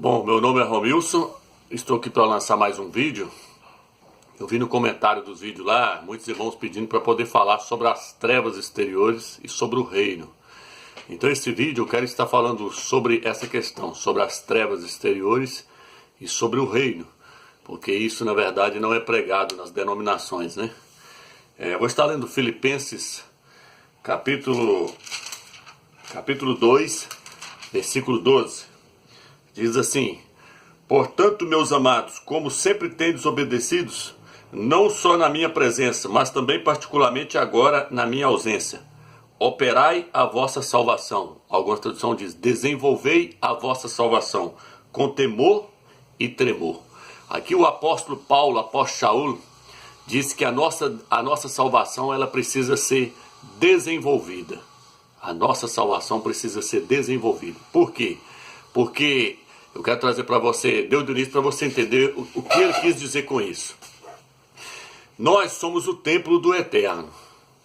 Bom, meu nome é Romilson, estou aqui para lançar mais um vídeo. Eu vi no comentário dos vídeos lá, muitos irmãos pedindo para poder falar sobre as trevas exteriores e sobre o reino. Então esse vídeo eu quero estar falando sobre essa questão, sobre as trevas exteriores e sobre o reino. Porque isso na verdade não é pregado nas denominações, né? Eu vou estar lendo Filipenses capítulo 2, versículo 12. Diz assim: portanto, meus amados, como sempre tendes obedecidos, não só na minha presença, mas também particularmente agora na minha ausência, operai a vossa salvação. Algumas traduções diz: desenvolvei a vossa salvação com temor e tremor. Aqui o apóstolo Paulo, apóstolo Shaul, diz que a nossa salvação ela precisa ser desenvolvida. A nossa salvação precisa ser desenvolvida. Por quê? Porque eu quero trazer para você, Deus do início, para você entender o que ele quis dizer com isso. Nós somos o templo do Eterno.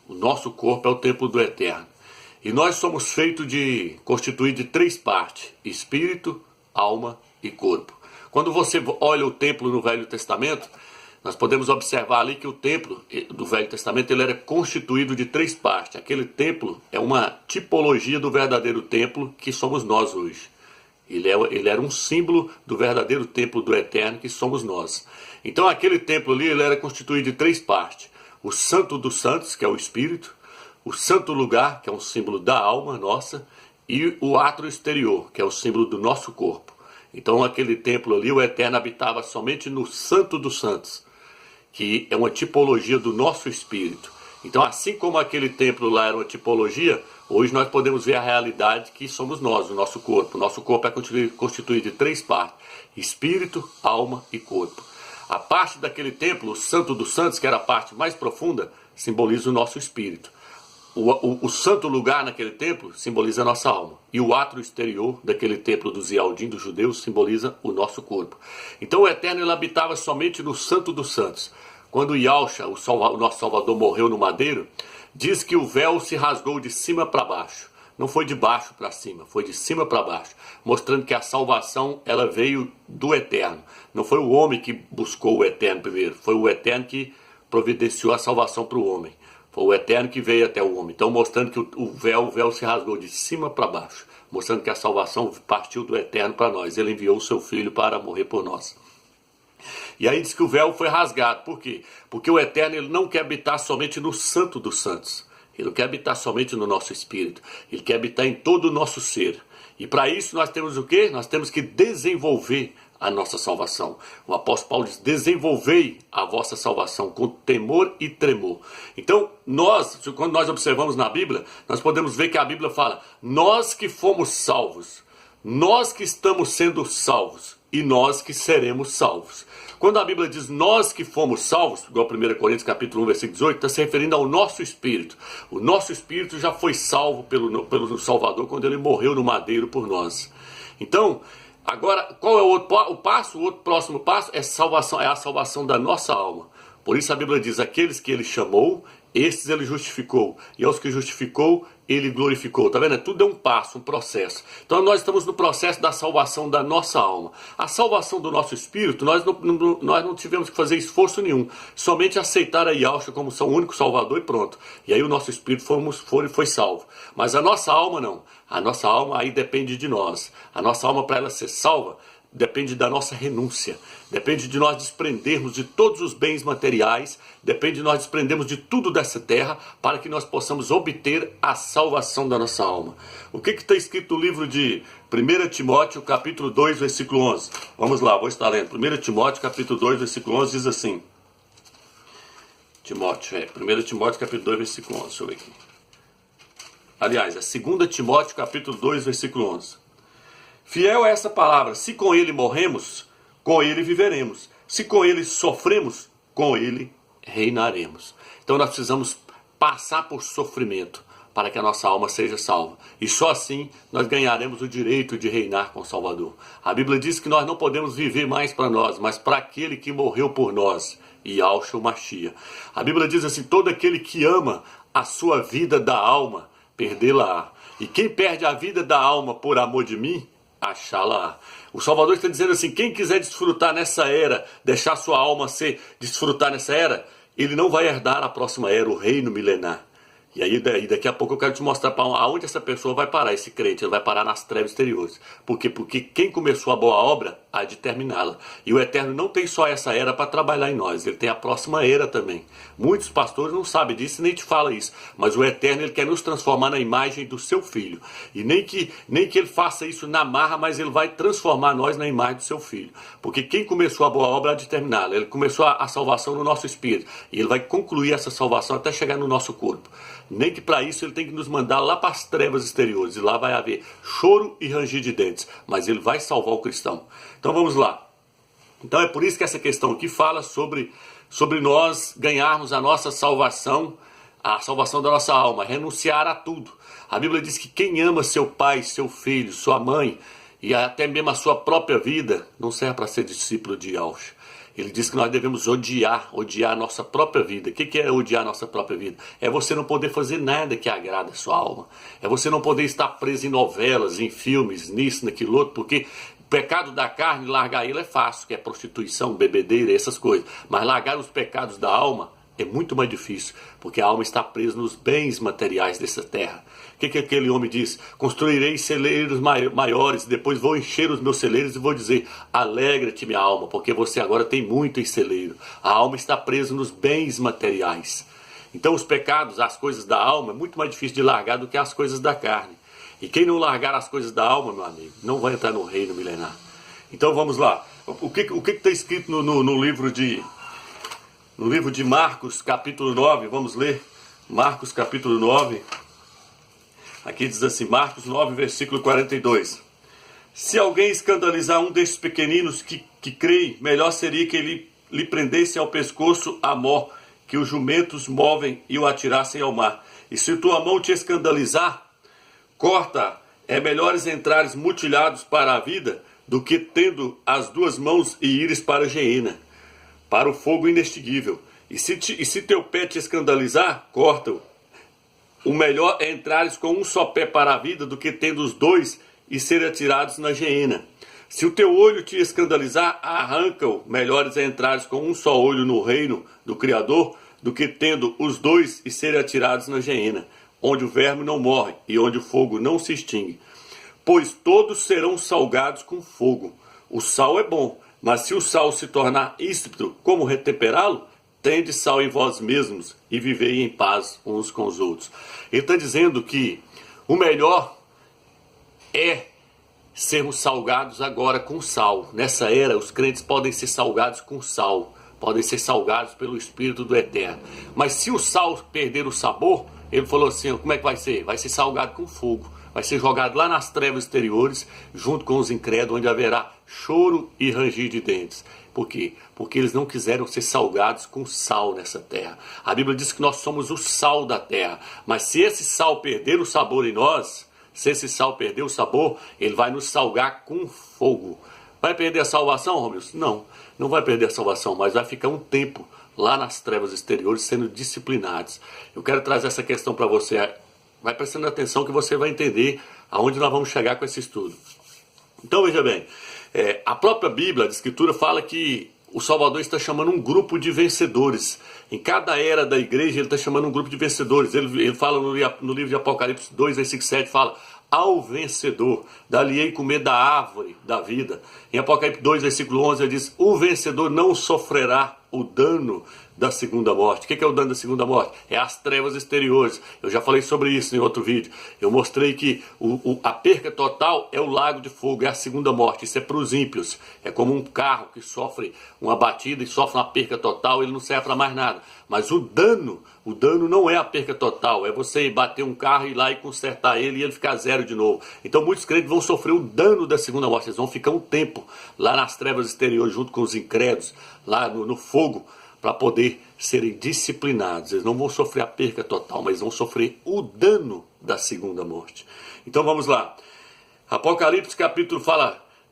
O nosso corpo é o templo do Eterno. E nós somos constituídos de três partes: espírito, alma e corpo. Quando você olha o templo no Velho Testamento, nós podemos observar ali que o templo do Velho Testamento ele era constituído de três partes. Aquele templo é uma tipologia do verdadeiro templo que somos nós hoje. Ele era um símbolo do verdadeiro templo do Eterno que somos nós. Então aquele templo ali ele era constituído de três partes: o Santo dos Santos, que é o Espírito; o Santo Lugar, que é um símbolo da alma nossa; e o átrio exterior, que é o símbolo do nosso corpo. Então aquele templo ali, o Eterno habitava somente no Santo dos Santos, que é uma tipologia do nosso espírito. Então, assim como aquele templo lá era uma tipologia, hoje nós podemos ver a realidade que somos nós, o nosso corpo. O nosso corpo é constituído de três partes: espírito, alma e corpo. A parte daquele templo, o Santo dos Santos, que era a parte mais profunda, simboliza o nosso espírito. O santo lugar naquele templo simboliza a nossa alma. E o átrio exterior daquele templo dos Yaldim, dos judeus, simboliza o nosso corpo. Então o Eterno ele habitava somente no Santo dos Santos. Quando Yahshua, o nosso Salvador, morreu no madeiro, diz que o véu se rasgou de cima para baixo. Não foi de baixo para cima, foi de cima para baixo. Mostrando que a salvação ela veio do Eterno. Não foi o homem que buscou o Eterno primeiro, foi o Eterno que providenciou a salvação para o homem. Foi o Eterno que veio até o homem. Então mostrando que o véu se rasgou de cima para baixo. Mostrando que a salvação partiu do Eterno para nós. Ele enviou o seu Filho para morrer por nós. E aí diz que o véu foi rasgado. Por quê? Porque o Eterno ele não quer habitar somente no Santo dos Santos. Ele não quer habitar somente no nosso espírito. Ele quer habitar em todo o nosso ser. E para isso nós temos o quê? Nós temos que desenvolver a nossa salvação. O apóstolo Paulo diz: desenvolvei a vossa salvação com temor e tremor. Então, quando nós observamos na Bíblia, nós podemos ver que a Bíblia fala: nós que fomos salvos, nós que estamos sendo salvos e nós que seremos salvos. Quando a Bíblia diz nós que fomos salvos, igual 1 Coríntios capítulo 1, versículo 18, está se referindo ao nosso espírito. O nosso espírito já foi salvo pelo Salvador quando ele morreu no madeiro por nós. Então, agora, qual é o outro passo? O outro próximo passo é a salvação da nossa alma. Por isso a Bíblia diz: aqueles que ele chamou, estes ele justificou. E aos que justificou, ele glorificou. Está vendo? Tudo é um passo, um processo. Então nós estamos no processo da salvação da nossa alma. A salvação do nosso espírito, nós não tivemos que fazer esforço nenhum. Somente aceitar a Yahshua como seu único salvador e pronto. E aí o nosso espírito foi salvo. Mas a nossa alma não. A nossa alma aí depende de nós. A nossa alma, para ela ser salva, depende da nossa renúncia, depende de nós desprendermos de todos os bens materiais, depende de nós desprendermos de tudo dessa terra, para que nós possamos obter a salvação da nossa alma. O que está escrito no livro de 1 Timóteo, capítulo 2, versículo 11? Vamos lá, vou estar lendo. 1 Timóteo, capítulo 2, versículo 11, diz assim. 1 Timóteo, capítulo 2, versículo 11, deixa eu ver aqui. Aliás, é 2 Timóteo, capítulo 2, versículo 11. Fiel é essa palavra: se com ele morremos, com ele viveremos. Se com ele sofremos, com ele reinaremos. Então nós precisamos passar por sofrimento para que a nossa alma seja salva. E só assim nós ganharemos o direito de reinar com o Salvador. A Bíblia diz que nós não podemos viver mais para nós, mas para aquele que morreu por nós, Yahshua Mashiach. A Bíblia diz assim: todo aquele que ama a sua vida da alma, perdê-la-á. E quem perde a vida da alma por amor de mim, achá-la. O Salvador está dizendo assim, quem quiser desfrutar nessa era, deixar sua alma desfrutar nessa era, ele não vai herdar a próxima era, o reino milenar. E aí daqui a pouco eu quero te mostrar para aonde essa pessoa vai parar, esse crente. Ele vai parar nas trevas exteriores. Por quê? Porque quem começou a boa obra há de terminá-la. E o Eterno não tem só essa era para trabalhar em nós, ele tem a próxima era também. Muitos pastores não sabem disso e nem te falam isso. Mas o Eterno, ele quer nos transformar na imagem do seu Filho. E nem que ele faça isso na marra, mas ele vai transformar nós na imagem do seu Filho. Porque quem começou a boa obra há de terminá-la. Ele começou a salvação no nosso espírito. E ele vai concluir essa salvação até chegar no nosso corpo. Nem que para isso ele tem que nos mandar lá para as trevas exteriores. E lá vai haver choro e ranger de dentes. Mas ele vai salvar o cristão. Então vamos lá. Então é por isso que essa questão aqui fala sobre nós ganharmos a nossa salvação, a salvação da nossa alma, renunciar a tudo. A Bíblia diz que quem ama seu pai, seu filho, sua mãe e até mesmo a sua própria vida, não serve para ser discípulo de Yahshua. Ele diz que nós devemos odiar a nossa própria vida. O que é odiar a nossa própria vida? É você não poder fazer nada que agrada a sua alma. É você não poder estar preso em novelas, em filmes, nisso, naquilo outro, porque o pecado da carne, largar ele é fácil, que é prostituição, bebedeira, essas coisas. Mas largar os pecados da alma é muito mais difícil, porque a alma está presa nos bens materiais dessa terra. O que aquele homem diz? Construirei celeiros maiores, depois vou encher os meus celeiros e vou dizer, alegra-te minha alma, porque você agora tem muito em celeiro. A alma está presa nos bens materiais. Então os pecados, as coisas da alma, é muito mais difícil de largar do que as coisas da carne. E quem não largar as coisas da alma, meu amigo, não vai entrar no reino milenar. Então vamos lá. O que está escrito no livro de Marcos, capítulo 9, vamos ler. Marcos, capítulo 9. Aqui diz assim, Marcos 9, versículo 42. Se alguém escandalizar um destes pequeninos que creem, melhor seria que ele lhe prendesse ao pescoço a mó, que os jumentos movem e o atirassem ao mar. E se tua mão te escandalizar, corta. É melhores entrares mutilados para a vida do que tendo as duas mãos e ires para a geena, para o fogo inextinguível. E se teu pé te escandalizar, corta-o. O melhor é entrares com um só pé para a vida do que tendo os dois e serem atirados na geena. Se o teu olho te escandalizar, arranca-o. Melhores é entrares com um só olho no reino do Criador do que tendo os dois e serem atirados na geena, onde o verme não morre e onde o fogo não se extingue. Pois todos serão salgados com fogo. O sal é bom, mas se o sal se tornar íspido, como retemperá-lo? Tende sal em vós mesmos e vivei em paz uns com os outros. Ele está dizendo que o melhor é sermos salgados agora com sal. Nessa era, os crentes podem ser salgados com sal, podem ser salgados pelo Espírito do Eterno. Mas se o sal perder o sabor, ele falou assim, como é que vai ser? Vai ser salgado com fogo. Vai ser jogado lá nas trevas exteriores, junto com os incrédulos, onde haverá choro e ranger de dentes. Por quê? Porque eles não quiseram ser salgados com sal nessa terra. A Bíblia diz que nós somos o sal da terra. Mas se esse sal perder o sabor em nós, se esse sal perder o sabor, ele vai nos salgar com fogo. Vai perder a salvação, Romeu? Não, não vai perder a salvação, mas vai ficar um tempo lá nas trevas exteriores sendo disciplinados. Eu quero trazer essa questão para você. Vai prestando atenção que você vai entender aonde nós vamos chegar com esse estudo. Então veja bem, a própria Bíblia, a Escritura, fala que o Salvador está chamando um grupo de vencedores. Em cada era da igreja ele está chamando um grupo de vencedores. Ele fala no livro de Apocalipse 2, versículo 7, fala, ao vencedor, dar-lhe-ei comer da árvore da vida. Em Apocalipse 2, versículo 11, ele diz, o vencedor não sofrerá o dano da segunda morte. O que é o dano da segunda morte? É as trevas exteriores. Eu já falei sobre isso em outro vídeo. Eu mostrei que a perca total é o lago de fogo, é a segunda morte. Isso é para os ímpios. É como um carro que sofre uma batida e sofre uma perca total, ele não serve para mais nada. Mas o dano não é a perca total, é você bater um carro, ir lá e consertar ele e ele ficar zero de novo. Então muitos crentes vão sofrer o dano da segunda morte, eles vão ficar um tempo lá nas trevas exteriores, junto com os incrédulos, lá no fogo, para poder serem disciplinados. Eles não vão sofrer a perca total, mas vão sofrer o dano da segunda morte. Então vamos lá. Apocalipse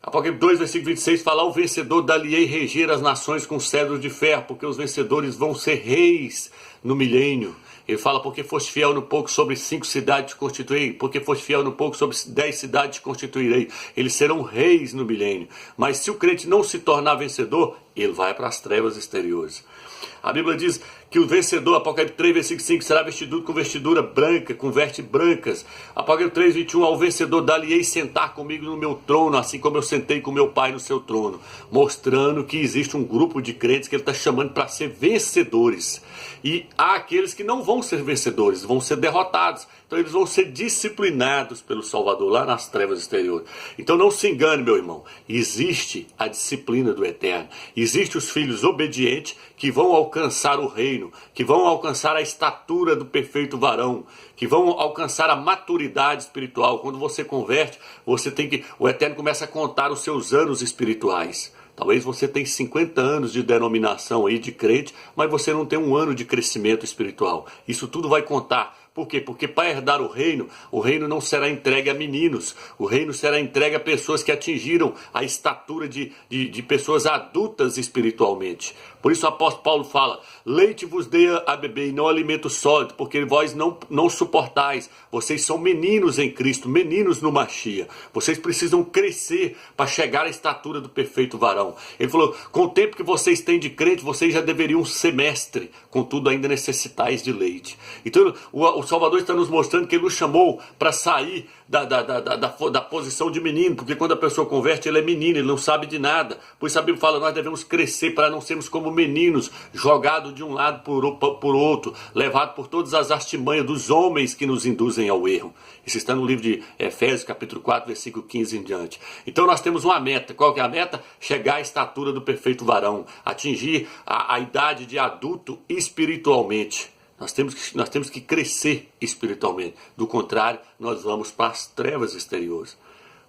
Apocalipse 2, versículo 26 fala, o vencedor dar-lhe-ei reger as nações com cedros de ferro, porque os vencedores vão ser reis no milênio. Ele fala, porque foste fiel no pouco, sobre 5 cidades constituirei. Porque foste fiel no pouco, sobre 10 cidades constituirei. Eles serão reis no milênio. Mas se o crente não se tornar vencedor, ele vai para as trevas exteriores. A Bíblia diz que o vencedor, Apocalipse 3, versículo 5, será vestido com vestidura branca, com vestes brancas. Apocalipse 3, 21, ao vencedor dar-lhe-ei sentar comigo no meu trono, assim como eu sentei com meu pai no seu trono. Mostrando que existe um grupo de crentes que ele está chamando para ser vencedores. E há aqueles que não vão ser vencedores, vão ser derrotados. Então eles vão ser disciplinados pelo Salvador lá nas trevas exteriores. Então não se engane, meu irmão. Existe a disciplina do Eterno. Existem os filhos obedientes que vão alcançar o reino, que vão alcançar a estatura do perfeito varão, que vão alcançar a maturidade espiritual. Quando você converte, o Eterno começa a contar os seus anos espirituais. Talvez você tenha 50 anos de denominação aí de crente, mas você não tem um ano de crescimento espiritual. Isso tudo vai contar. Por quê? Porque para herdar o reino não será entregue a meninos. O reino será entregue a pessoas que atingiram a estatura de pessoas adultas espiritualmente. Por isso o apóstolo Paulo fala, leite vos dê a beber e não alimento sólido, porque vós não suportais. Vocês são meninos em Cristo, meninos no Machia. Vocês precisam crescer para chegar à estatura do perfeito varão. Ele falou, com o tempo que vocês têm de crente, vocês já deveriam ser mestre, contudo ainda necessitais de leite. Então o Salvador está nos mostrando que ele nos chamou para sair da posição de menino, porque quando a pessoa converte, ele é menino, ele não sabe de nada. Por isso a Bíblia fala, nós devemos crescer para não sermos como meninos, jogados de um lado por outro, levados por todas as artimanhas dos homens que nos induzem ao erro. Isso está no livro de Efésios, capítulo 4, versículo 15 em diante. Então nós temos uma meta. Qual que é a meta? Chegar à estatura do perfeito varão, atingir a idade de adulto espiritualmente. Nós temos que crescer espiritualmente. Do contrário, nós vamos para as trevas exteriores.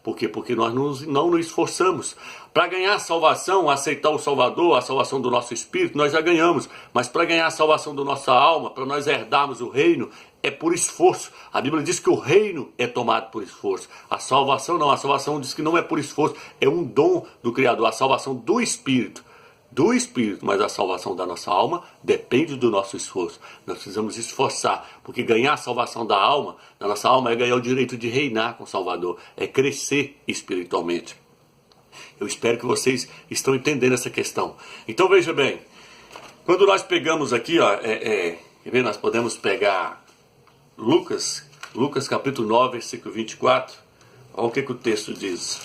Por quê? Porque nós não nos esforçamos. Para ganhar a salvação, aceitar o Salvador, a salvação do nosso espírito, nós já ganhamos. Mas para ganhar a salvação da nossa alma, para nós herdarmos o reino, é por esforço. A Bíblia diz que o reino é tomado por esforço. A salvação não. A salvação diz que não é por esforço. É um dom do Criador. A salvação do Espírito. Mas a salvação da nossa alma depende do nosso esforço. Nós precisamos esforçar, porque ganhar a salvação da nossa alma é ganhar o direito de reinar com o Salvador, é crescer espiritualmente. Eu espero que vocês estão entendendo essa questão. Então veja bem, quando nós pegamos aqui, nós podemos pegar Lucas capítulo 9, versículo 24, olha o que o texto diz.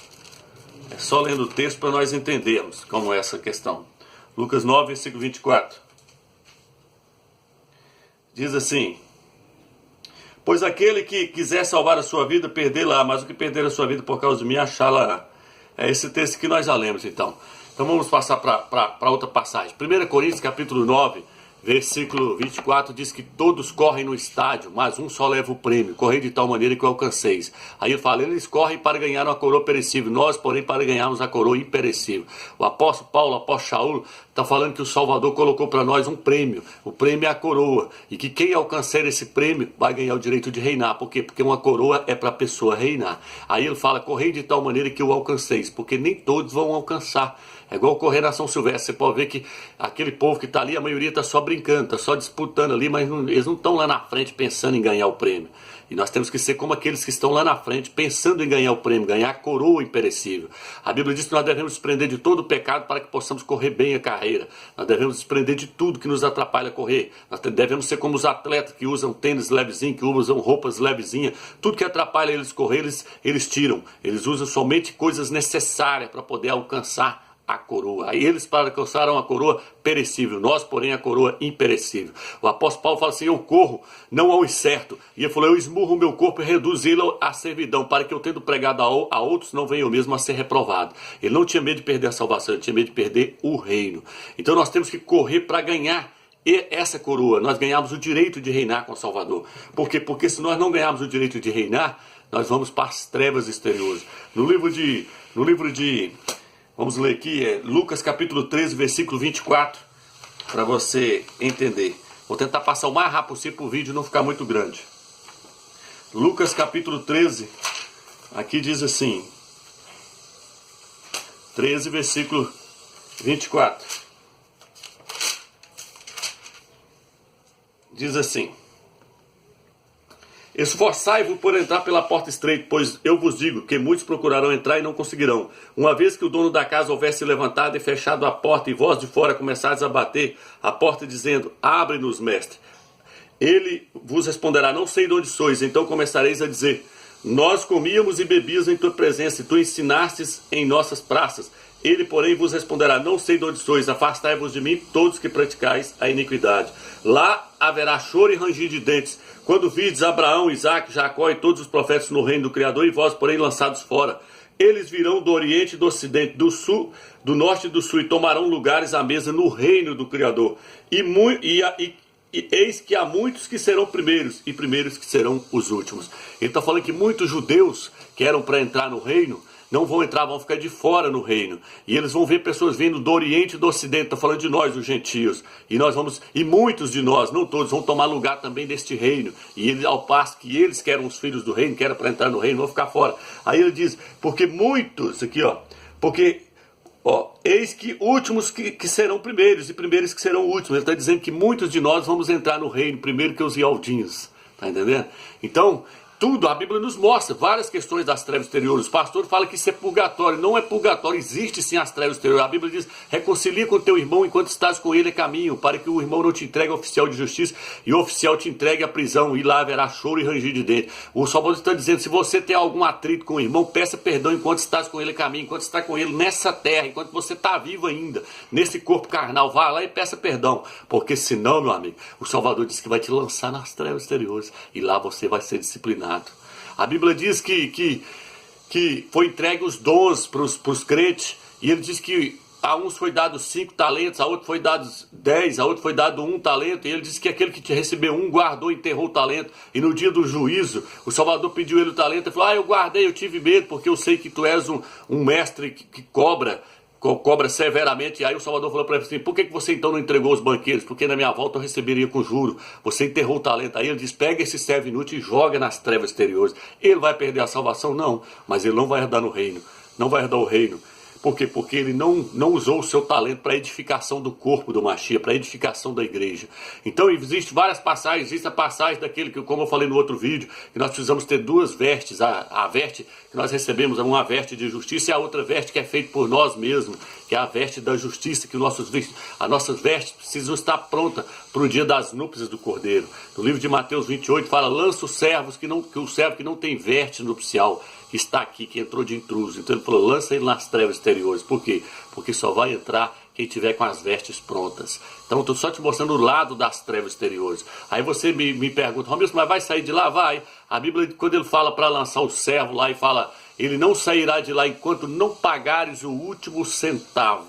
É só lendo o texto para nós entendermos como é essa questão. Lucas 9, versículo 24. Diz assim, pois aquele que quiser salvar a sua vida, perdê-la, mas o que perder a sua vida por causa de mim, achá-la. É esse texto que nós já lemos, então. Então vamos passar para outra passagem. 1 Coríntios capítulo 9, versículo 24, diz que todos correm no estádio, mas um só leva o prêmio. Correi de tal maneira que o alcanceis. Aí ele fala, eles correm para ganhar uma coroa perecível, nós, porém, para ganharmos a coroa imperecível. O apóstolo Paulo, o apóstolo Shaul, está falando que o Salvador colocou para nós um prêmio. O prêmio é a coroa. E que quem alcançar esse prêmio vai ganhar o direito de reinar. Por quê? Porque uma coroa é para a pessoa reinar. Aí ele fala, correi de tal maneira que o alcanceis. Porque nem todos vão alcançar. É igual correr na São Silvestre. Você pode ver que aquele povo que está ali, a maioria está só brincando, está só disputando ali, mas eles não estão lá na frente pensando em ganhar o prêmio. E nós temos que ser como aqueles que estão lá na frente pensando em ganhar o prêmio, ganhar a coroa imperecível. A Bíblia diz que nós devemos desprender de todo o pecado para que possamos correr bem a carreira. Nós devemos desprender de tudo que nos atrapalha a correr. Nós devemos ser como os atletas que usam tênis levezinho, que usam roupas levezinhas. Tudo que atrapalha eles correr, eles tiram. Eles usam somente coisas necessárias para poder alcançar a coroa. Aí eles alcançaram a coroa perecível, nós, porém, a coroa imperecível. O apóstolo Paulo fala assim, eu corro, não ao incerto. E ele falou, eu esmurro o meu corpo e reduzi-lo à servidão, para que eu, tendo pregado a outros, não venha eu mesmo a ser reprovado. Ele não tinha medo de perder a salvação, ele tinha medo de perder o reino. Então nós temos que correr para ganhar essa coroa. Nós ganhamos o direito de reinar com o Salvador. Por quê? Porque se nós não ganharmos o direito de reinar, nós vamos para as trevas exteriores. No livro de vamos ler aqui, Lucas capítulo 13, versículo 24, para você entender. Vou tentar passar o mais rápido possível para o vídeo não ficar muito grande. Lucas capítulo 13, aqui diz assim, 13, versículo 24. diz assim: esforçai-vos por entrar pela porta estreita, pois eu vos digo que muitos procurarão entrar e não conseguirão. Uma vez que o dono da casa houver se levantado e fechado a porta, e vós de fora começardes a bater a porta, dizendo: abre-nos, mestre. Ele vos responderá: não sei de onde sois. Então começareis a dizer: nós comíamos e bebíamos em tua presença, e tu ensinastes em nossas praças. Ele, porém, vos responderá: não sei de onde sois, afastai-vos de mim, todos que praticais a iniquidade. Lá haverá choro e ranger de dentes, quando vides Abraão, Isaque, Jacó e todos os profetas no reino do Criador, e vós, porém, lançados fora. Eles virão do oriente e do ocidente, do sul, do norte e do sul, e tomarão lugares à mesa no reino do Criador. E eis que há muitos que serão primeiros, e primeiros que serão os últimos. Ele está falando que muitos judeus que eram para entrar no reino não vão entrar, vão ficar de fora no reino. E eles vão ver pessoas vindo do oriente e do ocidente. Está falando de nós, os gentios. E muitos de nós, não todos, vão tomar lugar também deste reino. E ele, ao passo que eles que eram os filhos do reino, que eram para entrar no reino, vão ficar fora. Aí ele diz: porque muitos, aqui ó, porque eis que últimos que serão primeiros, e primeiros que serão últimos. Ele está dizendo que muitos de nós vamos entrar no reino primeiro que os ialdinhos. Está entendendo? Então, tudo, a Bíblia nos mostra várias questões das trevas exteriores. O pastor fala que isso é purgatório. Não é purgatório, existe sim as trevas exteriores. A Bíblia diz: reconcilia com teu irmão enquanto estás com ele é caminho, para que o irmão não te entregue ao oficial de justiça e o oficial te entregue à prisão, e lá haverá choro e ranger de dentes. O Salvador está dizendo: se você tem algum atrito com o irmão, peça perdão enquanto estás com ele é caminho, enquanto está com ele nessa terra, enquanto você está vivo ainda, nesse corpo carnal. Vá lá e peça perdão, porque senão, meu amigo, o Salvador diz que vai te lançar nas trevas exteriores, e lá você vai ser disciplinado. A Bíblia diz que foi entregue os dons para os crentes, e ele diz que a uns foi dado 5 talentos, a outro foi dado 10, a outro foi dado 1 talento, e ele diz que aquele que te recebeu 1 guardou e enterrou o talento, e no dia do juízo, o Salvador pediu ele o talento, e falou: eu guardei, eu tive medo, porque eu sei que tu és um mestre que cobra severamente. E aí o Salvador falou para ele assim: por que você então não entregou os banqueiros? Porque na minha volta eu receberia com juro. Você enterrou o talento. Aí ele diz: pega esse servo inútil e joga nas trevas exteriores. Ele vai perder a salvação? Não, mas ele não vai herdar no reino, não vai herdar o reino. Por quê? Porque ele não usou o seu talento para a edificação do corpo do Mashiach, para a edificação da igreja. Então existem várias passagens. Existe a passagem daquele que, como eu falei no outro vídeo, que nós precisamos ter 2 vestes. A veste que nós recebemos é uma veste de justiça, e a outra veste que é feita por nós mesmos, que é a veste da justiça, que as nossas vestes precisam estar prontas para o dia das núpcias do Cordeiro. No livro de Mateus 28 fala: lança os servos que o servo que não tem veste nupcial, que está aqui, que entrou de intruso. Então ele falou: lança ele nas trevas exteriores. Por quê? Porque só vai entrar quem tiver com as vestes prontas. Então estou só te mostrando o lado das trevas exteriores. Aí você me pergunta: Romilson, mas vai sair de lá? Vai. A Bíblia, quando ele fala para lançar o servo lá, e fala: ele não sairá de lá enquanto não pagares o último centavo.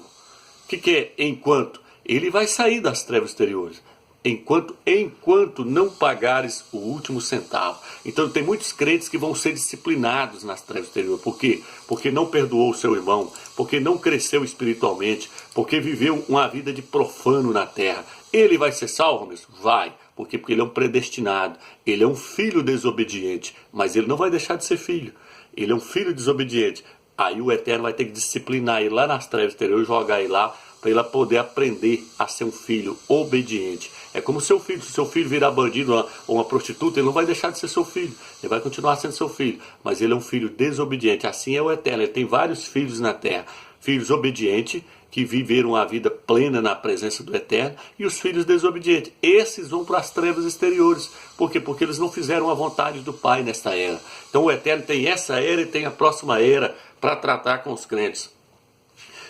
O que é enquanto? Ele vai sair das trevas exteriores enquanto não pagares o último centavo. Então tem muitos crentes que vão ser disciplinados nas trevas exteriores. Por quê? Porque não perdoou o seu irmão, porque não cresceu espiritualmente, porque viveu uma vida de profano na terra. Ele vai ser salvo, mesmo? Vai. Por quê? Porque ele é um predestinado, ele é um filho desobediente, mas ele não vai deixar de ser filho. Ele é um filho desobediente. Aí o Eterno vai ter que disciplinar ele lá nas trevas exteriores, jogar ele lá, para ele poder aprender a ser um filho obediente. É como seu filho: se seu filho virar bandido ou uma prostituta, ele não vai deixar de ser seu filho, ele vai continuar sendo seu filho, mas ele é um filho desobediente. Assim é o Eterno, ele tem vários filhos na terra: filhos obedientes, que viveram a vida plena na presença do Eterno, e os filhos desobedientes. Esses vão para as trevas exteriores. Por quê? Porque eles não fizeram a vontade do Pai nesta era. Então o Eterno tem essa era e tem a próxima era para tratar com os crentes.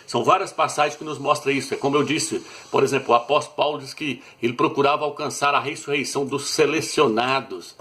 São várias passagens que nos mostram isso. É como eu disse, por exemplo, o apóstolo Paulo diz que ele procurava alcançar a ressurreição dos selecionados.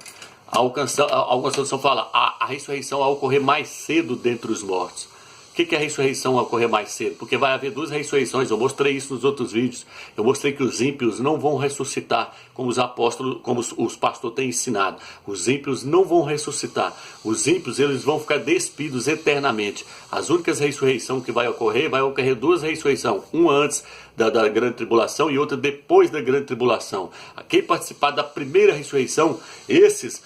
Alguma tradução fala: a ressurreição a ocorrer mais cedo dentre os mortos. O que é a ressurreição a ocorrer mais cedo? Porque vai haver 2 ressurreições. Eu mostrei isso nos outros vídeos. Eu mostrei que os ímpios não vão ressuscitar, como os apóstolos, como os pastores têm ensinado. Os ímpios não vão ressuscitar. Os ímpios, eles vão ficar despidos eternamente. As únicas ressurreições que vai ocorrer 2 ressurreições. Uma antes da grande tribulação e outra depois da grande tribulação. Quem participar da primeira ressurreição, esses,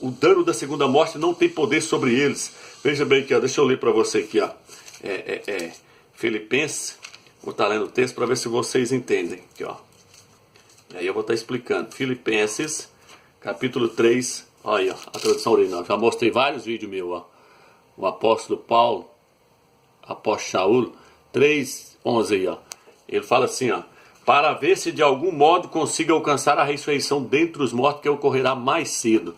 o dano da segunda morte não tem poder sobre eles. Veja bem aqui, ó, deixa eu ler para você aqui, ó. Filipenses, vou estar lendo o texto para ver se vocês entendem. Aqui, ó. Aí eu vou estar explicando. Filipenses, capítulo 3. Olha aí, ó, a tradução original. Já mostrei vários vídeos meus, ó. O apóstolo Paulo, apóstolo Shaul, 3:11 aí, ó. Ele fala assim, ó. Para ver se de algum modo consiga alcançar a ressurreição dentre os mortos, que ocorrerá mais cedo.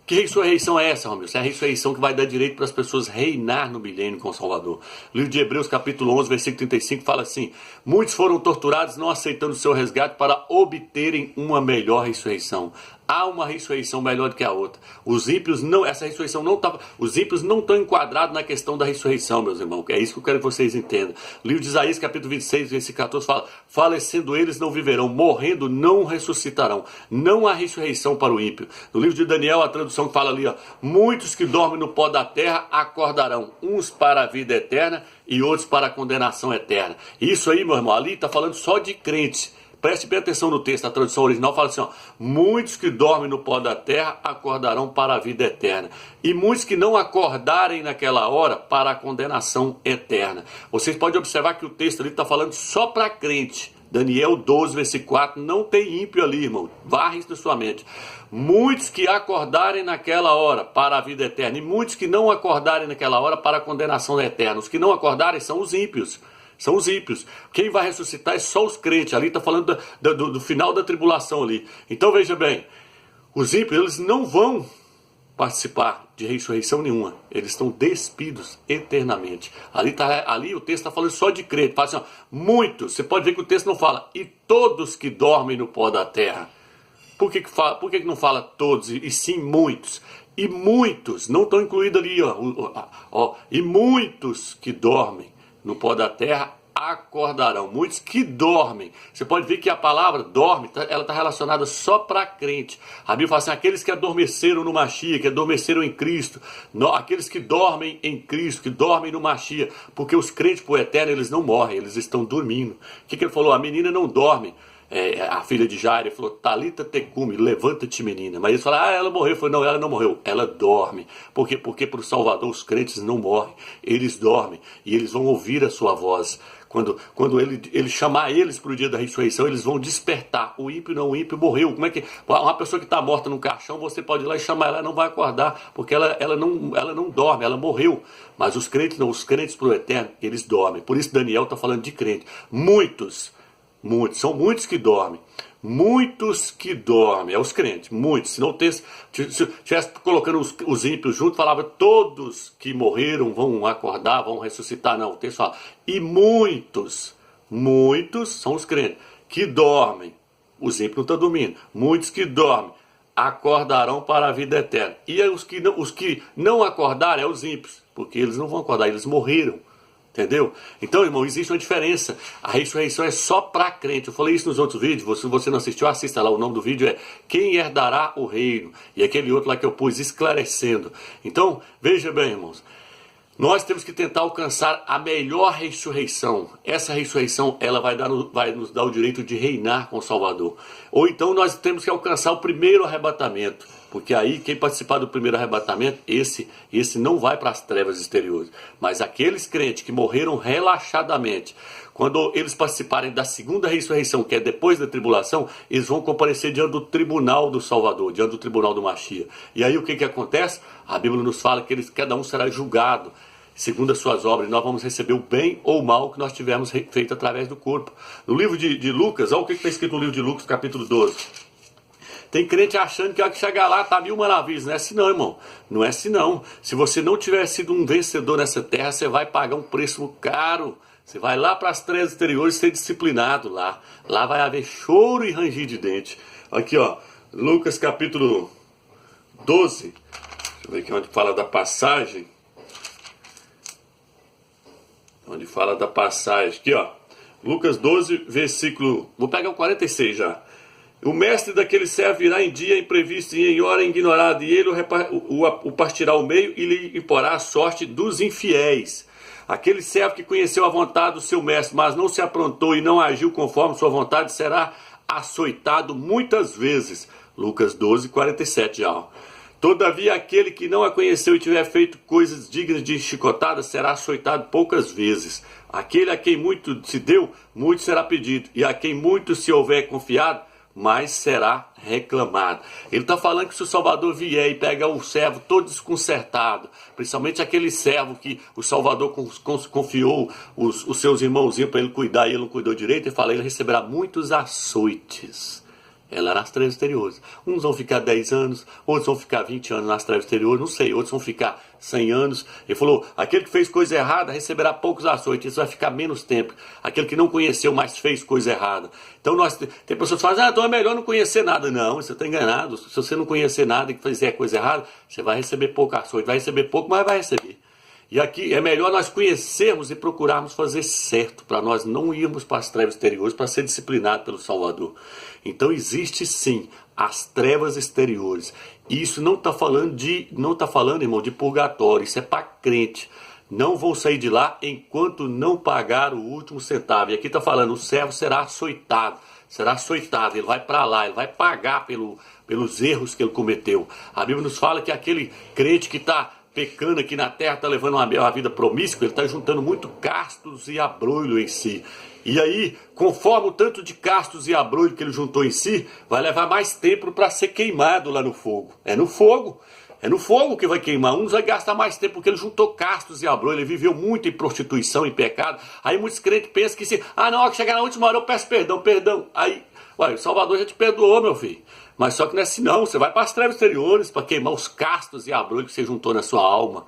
Que ressurreição é essa, Romeu? É a ressurreição que vai dar direito para as pessoas reinar no milênio com o Salvador. O livro de Hebreus, capítulo 11, versículo 35, fala assim: muitos foram torturados não aceitando o seu resgate para obterem uma melhor ressurreição. Há uma ressurreição melhor do que a outra. Os ímpios não, essa ressurreição não estava. Os ímpios não estão enquadrados na questão da ressurreição, meus irmãos. É isso que eu quero que vocês entendam. O livro de Isaías, capítulo 26, versículo 14, fala: falecendo eles não viverão, morrendo não ressuscitarão. Não há ressurreição para o ímpio. No livro de Daniel, a tradução que fala ali, ó, muitos que dormem no pó da terra acordarão, uns para a vida eterna e outros para a condenação eterna. Isso aí, meu irmão, ali está falando só de crentes. Preste bem atenção no texto, a tradução original fala assim, ó, muitos que dormem no pó da terra acordarão para a vida eterna, e muitos que não acordarem naquela hora para a condenação eterna. Vocês podem observar que o texto ali está falando só para crente. Daniel 12, versículo 4, não tem ímpio ali, irmão, varre isso na sua mente. Muitos que acordarem naquela hora para a vida eterna, e muitos que não acordarem naquela hora para a condenação eterna. Os que não acordarem são os ímpios. São os ímpios. Quem vai ressuscitar é só os crentes. Ali está falando do final da tribulação ali. Então veja bem, os ímpios eles não vão participar de ressurreição nenhuma. Eles estão despidos eternamente. Ali o texto está falando só de crente. Fala assim, ó, muitos. Você pode ver que o texto não fala e todos que dormem no pó da terra. Por que não fala todos e sim muitos? E muitos, não estão incluídos ali, ó, e muitos que dormem no pó da terra acordarão. Muitos que dormem. Você pode ver que a palavra dorme, ela está relacionada só para crente. A Bíblia fala assim, aqueles que adormeceram no Mashiach, que adormeceram em Cristo, aqueles que dormem em Cristo, que dormem no Mashiach, porque os crentes por eterno, eles não morrem, eles estão dormindo. O que ele falou? A menina não dorme. A filha de Jairo falou, Talita tecumi, levanta-te menina. Mas eles falaram, ela morreu. Eu falei, não, ela não morreu, ela dorme. Por quê? Porque para o Salvador os crentes não morrem, eles dormem e eles vão ouvir a sua voz. Quando ele chamar eles para o dia da ressurreição, eles vão despertar. O ímpio não, o ímpio morreu. Como é que uma pessoa que está morta num caixão, você pode ir lá e chamar ela não vai acordar, porque ela não dorme, ela morreu. Mas os crentes não, os crentes para o eterno, eles dormem. Por isso Daniel está falando de crente. Muitos, são muitos que dormem. Muitos que dormem, é os crentes, muitos. Se não tivesse colocando os ímpios juntos, falava todos que morreram vão acordar, vão ressuscitar. Não, o texto fala, e muitos são os crentes que dormem. Os ímpios não estão dormindo. Muitos que dormem acordarão para a vida eterna. E os que não acordarem é os ímpios, porque eles não vão acordar, eles morreram. Entendeu? Então, irmão, existe uma diferença. A ressurreição é só para crente. Eu falei isso nos outros vídeos. Se você não assistiu, assista lá. O nome do vídeo é Quem Herdará o Reino. E aquele outro lá que eu pus, esclarecendo. Então, veja bem, irmãos. Nós temos que tentar alcançar a melhor ressurreição. Essa ressurreição, ela vai nos dar o direito de reinar com o Salvador. Ou então nós temos que alcançar o primeiro arrebatamento. Porque aí, quem participar do primeiro arrebatamento, esse não vai para as trevas exteriores. Mas aqueles crentes que morreram relaxadamente, quando eles participarem da segunda ressurreição, que é depois da tribulação, eles vão comparecer diante do tribunal do Salvador, diante do tribunal do Mashiach. E aí o que acontece? A Bíblia nos fala que cada um será julgado segundo as suas obras, nós vamos receber o bem ou o mal que nós tivermos feito através do corpo. No livro de Lucas, olha o que está escrito no livro de Lucas, capítulo 12. Tem crente achando que a hora que chegar lá tá mil maravilhas. Não é assim não, irmão. Não é assim não. Se você não tiver sido um vencedor nessa terra, você vai pagar um preço caro. Você vai lá para as trevas exteriores ser disciplinado lá. Lá vai haver choro e ranger de dente. Aqui, ó. Lucas capítulo 12. Deixa eu ver aqui onde fala da passagem. Onde fala da passagem. Aqui, ó. Lucas 12, versículo... Vou pegar o 46 já. O mestre daquele servo virá em dia imprevisto e em hora ignorada, e ele o partirá ao meio e lhe imporá a sorte dos infiéis. Aquele servo que conheceu a vontade do seu mestre, mas não se aprontou e não agiu conforme sua vontade, será açoitado muitas vezes. Lucas 12, 47 já. Todavia, aquele que não a conheceu e tiver feito coisas dignas de chicotada, será açoitado poucas vezes. Aquele a quem muito se deu, muito será pedido. E a quem muito se houver confiado, mais será reclamado. Ele está falando que se o Salvador vier e pega o servo todo desconcertado, principalmente aquele servo que o Salvador confiou os seus irmãozinhos para ele cuidar e ele não cuidou direito, ele fala, ele receberá muitos açoites. Ela nas trevas exteriores. Uns vão ficar 10 anos, outros vão ficar 20 anos nas trevas exteriores, não sei, outros vão ficar 100 anos. Ele falou, aquele que fez coisa errada receberá poucos açoites, isso vai ficar menos tempo. Aquele que não conheceu, mas fez coisa errada. Então tem pessoas que falam, então é melhor não conhecer nada. Não, você está enganado. Se você não conhecer nada e fizer coisa errada, você vai receber pouco açoite. Vai receber pouco, mas vai receber. E aqui é melhor nós conhecermos e procurarmos fazer certo, para nós não irmos para as trevas exteriores, para ser disciplinado pelo Salvador. Então existe sim as trevas exteriores. E isso não está falando, irmão, de purgatório, isso é para crente. Não vão sair de lá enquanto não pagar o último centavo. E aqui está falando, o servo será açoitado, ele vai para lá, ele vai pagar pelos erros que ele cometeu. A Bíblia nos fala que aquele crente que está pecando aqui na terra, está levando uma vida promíscua, ele está juntando muito castos e abrolho em si. E aí, conforme o tanto de castos e abrolho que ele juntou em si, vai levar mais tempo para ser queimado lá no fogo. É no fogo que vai queimar. Uns vai gastar mais tempo porque ele juntou castos e abrolho, ele viveu muito em prostituição, em pecado. Aí muitos crentes pensam que que chegar na última hora eu peço perdão. Aí, o Salvador já te perdoou, meu filho. Mas só que não é assim não, você vai para as trevas exteriores para queimar os castos e abrolhos que você juntou na sua alma.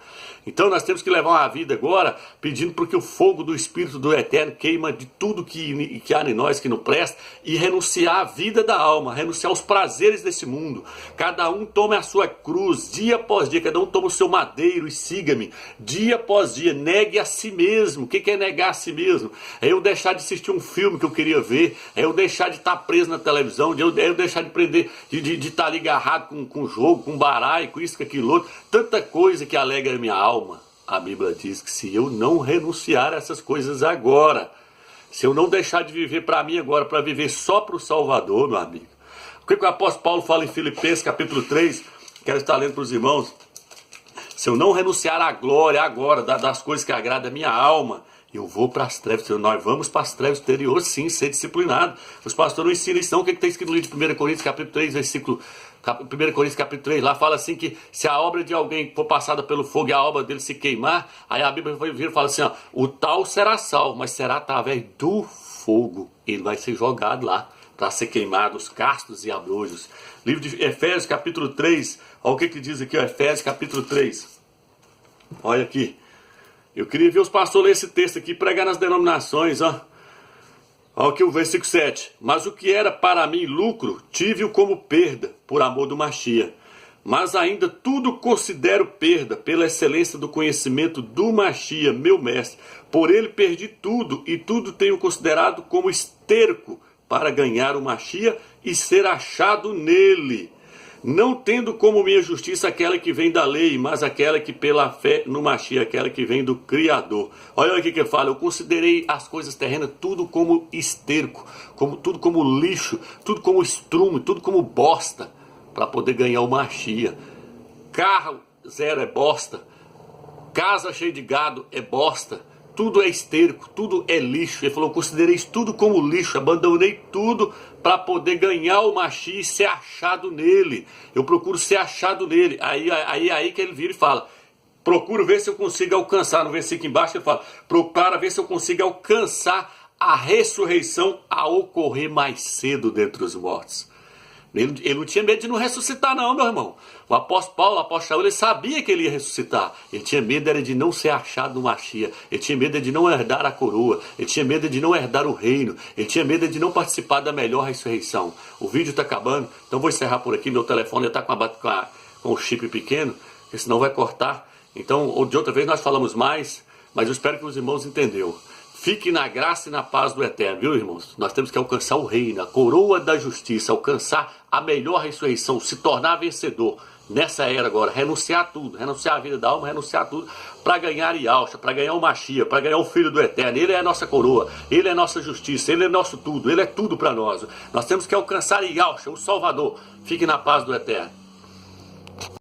Então nós temos que levar uma vida agora pedindo para que o fogo do Espírito do Eterno queima de tudo que há em nós que não presta e renunciar à vida da alma, renunciar aos prazeres desse mundo. Cada um tome a sua cruz, dia após dia, cada um toma o seu madeiro e siga-me. Dia após dia, negue a si mesmo. O que é negar a si mesmo? É eu deixar de assistir um filme que eu queria ver, é eu deixar de estar preso na televisão, é eu deixar de prender, de estar ali agarrado com jogo, com baralho, com isso, com aquilo outro, tanta coisa que alegra a minha alma. A Bíblia diz que se eu não renunciar a essas coisas agora, se eu não deixar de viver para mim agora, para viver só para o Salvador, meu amigo. O que o apóstolo Paulo fala em Filipenses capítulo 3, quero estar lendo para os irmãos, se eu não renunciar à glória agora, das coisas que agradam a minha alma, eu vou para as trevas, nós vamos para as trevas exteriores, sim, ser disciplinado. Os pastores não ensinam isso não. O que está escrito no livro de 1 Coríntios capítulo 3, versículo 1 Coríntios capítulo 3, lá fala assim que se a obra de alguém for passada pelo fogo e a obra dele se queimar, aí a Bíblia vai vir e fala assim, o tal será salvo, mas será através do fogo. Ele vai ser jogado lá para ser queimado, os castos e abrolhos. Livro de Efésios capítulo 3, olha o que diz aqui, Efésios capítulo 3. Olha aqui. Eu queria ver os pastores ler esse texto aqui e pregar nas denominações, Olha aqui o versículo 7. Mas o que era para mim lucro, tive-o como perda, por amor do Machia. Mas ainda tudo considero perda, pela excelência do conhecimento do Machia, meu mestre. Por ele perdi tudo, e tudo tenho considerado como esterco, para ganhar o Machia e ser achado nele. Não tendo como minha justiça aquela que vem da lei, mas aquela que pela fé no Machia, aquela que vem do Criador. Olha aqui que ele fala, eu considerei as coisas terrenas tudo como esterco, tudo como lixo, tudo como estrume, tudo como bosta, para poder ganhar o Machia. Carro zero é bosta, casa cheia de gado é bosta, tudo é esterco, tudo é lixo. Ele falou, considerei isso tudo como lixo, abandonei tudo para poder ganhar o Machia e ser achado nele. Eu procuro ser achado nele. Aí que ele vira e fala, procuro ver se eu consigo alcançar, no versículo embaixo ele fala, procura ver se eu consigo alcançar a ressurreição a ocorrer mais cedo dentre os mortos. Ele não tinha medo de não ressuscitar não, meu irmão. O apóstolo Paulo, o apóstolo Saúl, ele sabia que ele ia ressuscitar. Ele tinha medo era de não ser achado no Machia. Ele tinha medo de não herdar a coroa. Ele tinha medo de não herdar o reino. Ele tinha medo de não participar da melhor ressurreição. O vídeo está acabando, então vou encerrar por aqui. Meu telefone está com o chip pequeno, porque senão vai cortar. Então, de outra vez nós falamos mais, mas eu espero que os irmãos entenderam. Fique na graça e na paz do Eterno, viu, irmãos? Nós temos que alcançar o reino, a coroa da justiça, alcançar a melhor ressurreição, se tornar vencedor nessa era agora, renunciar a tudo, renunciar a vida da alma, renunciar a tudo, para ganhar Yahshua, para ganhar o Machia, para ganhar o Filho do Eterno. Ele é a nossa coroa, Ele é a nossa justiça, Ele é nosso tudo, Ele é tudo para nós. Nós temos que alcançar Yahshua, o Salvador. Fique na paz do Eterno.